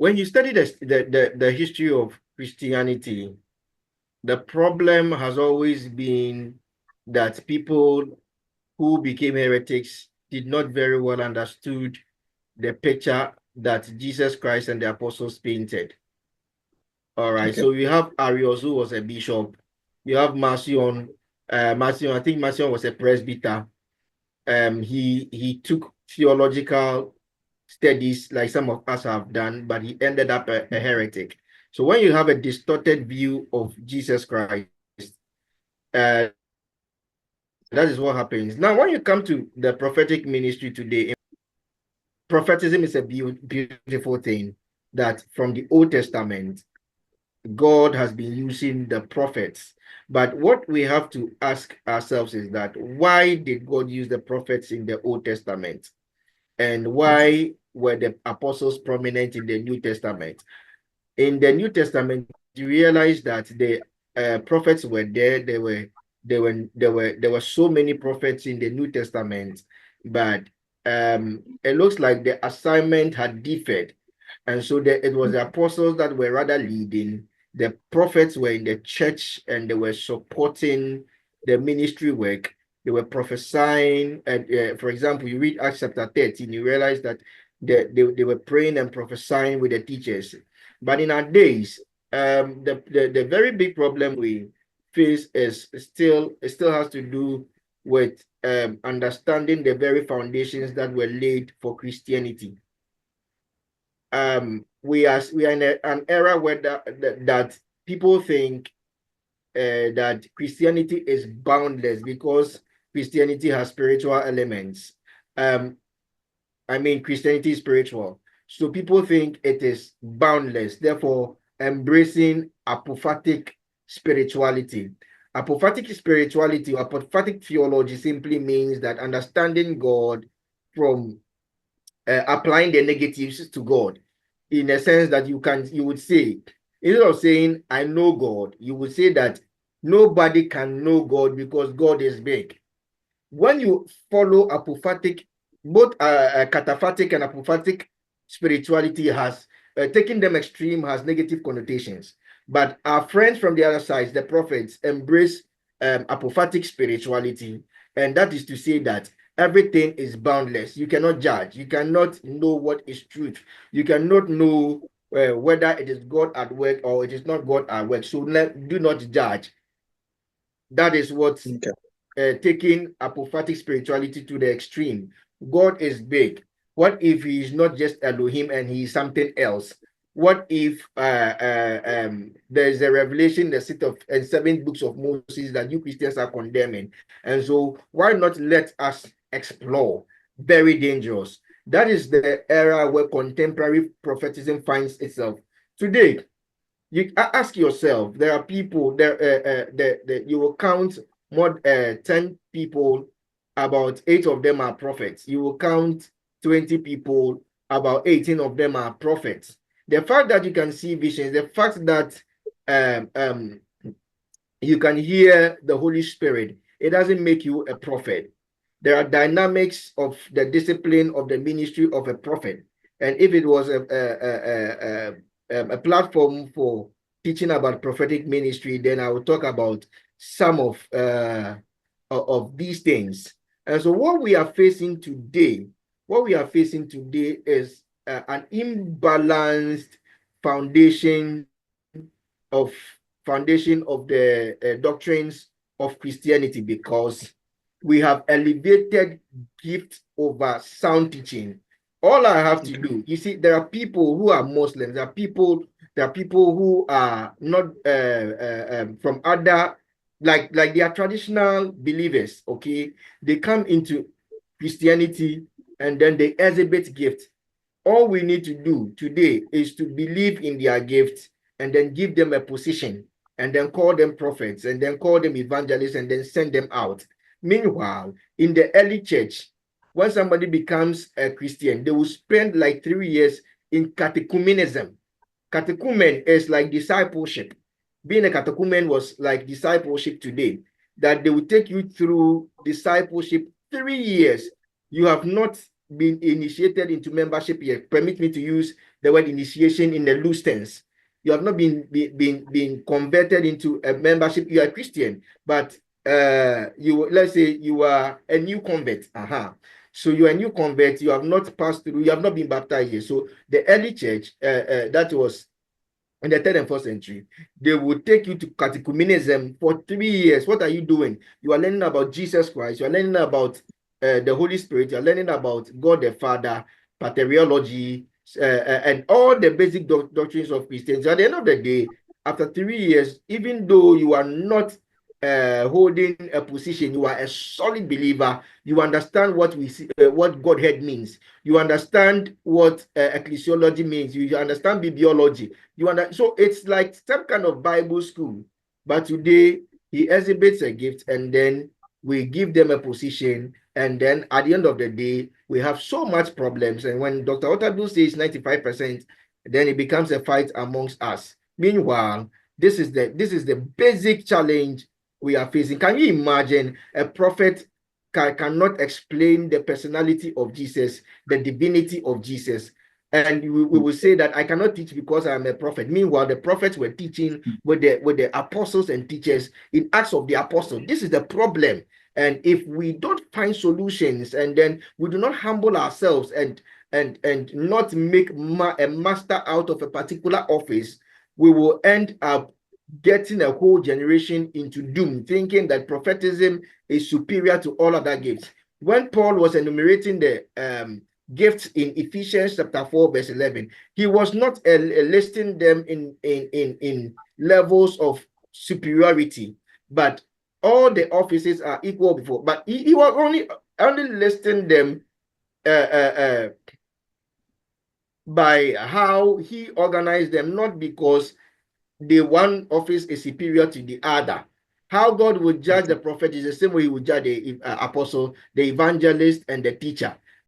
when you study the history of Christianity, the problem has always been that people who became heretics did not very well understood the picture that Jesus Christ and the apostles painted. All right. Okay. So you have Arius, who was a bishop. You have Marcion. Marcion, I think Marcion was a presbyter. He took theological studies like some of us have done, but he ended up a heretic. So when you have a distorted view of Jesus Christ, that is what happens. Now, when you come to the prophetic ministry today, prophetism is a beautiful thing that from the Old Testament, God has been using the prophets. But what we have to ask ourselves is that why did God use the prophets in the Old Testament? And why were the apostles prominent in the New Testament? In the New Testament, you realize that the prophets were there. There were so many prophets in the New Testament, but it looks like the assignment had differed. And so it was the apostles that were rather leading. The prophets were in the church and they were supporting the ministry work. They were prophesying. And for example, you read Acts chapter 13, you realize that they were praying and prophesying with the teachers. But in our days, the very big problem we face is still it still has to do with understanding the very foundations that were laid for Christianity. We are in an era where that people think that Christianity is boundless because Christianity has spiritual elements. I mean, Christianity is spiritual. So people think it is boundless, therefore embracing apophatic spirituality. Apophatic spirituality or apophatic theology simply means that understanding God from applying the negatives to God, in a sense that you would say, instead of saying I know God, you would say that nobody can know God because God is big. When you follow apophatic, both cataphatic and apophatic spirituality has taking them extreme has negative connotations. But our friends from the other side, the prophets, embrace apophatic spirituality, and that is to say that everything is boundless. You cannot judge. You cannot know what is truth. You cannot know whether it is God at work or it is not God at work. So do not judge. That is what taking apophatic spirituality to the extreme. God is big. What if he is not just Elohim and he is something else? What if there is a revelation in the set of and 7 books of Moses that you Christians are condemning? And so why not let us explore? Very dangerous. That is the era where contemporary prophetism finds itself. Today, you ask yourself, there are people there you will count more 10 people, about 8 of them are prophets. You will count 20 people, about 18 of them are prophets. The fact that you can see visions, the fact that you can hear the Holy Spirit, it doesn't make you a prophet. There are dynamics of the discipline of the ministry of a prophet. And if it was a platform for teaching about prophetic ministry, then I will talk about some of these things. And so what we are facing today is an imbalanced foundation of the doctrines of Christianity, because we have elevated gift over sound teaching. All I have to do, you see, there are people who are Muslims, there are people who are not from other, like they are traditional believers, okay? They come into Christianity and then they exhibit gift. All we need to do today is to believe in their gift and then give them a position and then call them prophets and then call them evangelists and then send them out. Meanwhile, in the early church, when somebody becomes a Christian, they will spend like 3 years in catechumenism. Catechumen is like discipleship. Being a catechumen was like discipleship today, that they will take you through discipleship 3 years. You have not been initiated into membership yet. Permit me to use the word initiation in the loose tense. You have not been converted into a membership. You are a Christian, but let's say you are a new convert. So you are a new convert. You have not passed through. You have not been baptized yet. So the early church, that was in the 3rd and 4th century, they would take you to catechumenism for 3 years. What are you doing? You are learning about Jesus Christ. You are learning about the Holy Spirit. You are learning about God the Father, pateriology, and all the basic doctrines of Christianity. So at the end of the day, after 3 years, even though you are not holding a position, you are a solid believer. You understand what we see, what Godhead means. You understand what ecclesiology means. You understand bibliology. So it's like some kind of Bible school. But today he exhibits a gift, and then we give them a position, and then at the end of the day, we have so much problems. And when Dr. Otadu says 95%, then it becomes a fight amongst us. Meanwhile, this is the basic challenge we are facing. Can you imagine a prophet cannot explain the personality of Jesus, the divinity of Jesus? And we will say that I cannot teach because I am a prophet. Meanwhile, the prophets were teaching with the apostles and teachers in Acts of the Apostles. This is the problem. And if we don't find solutions, and then we do not humble ourselves and not make a master out of a particular office, we will end up getting a whole generation into doom, thinking that prophetism is superior to all other gifts. When Paul was enumerating the gifts in Ephesians chapter 4, verse 11, he was not listing them in levels of superiority, but all the offices are equal before. But he was only listing them by how he organized them, not because the one office is superior to the other. How God would judge the prophet is the same way he would judge the apostle, the evangelist, and the teacher.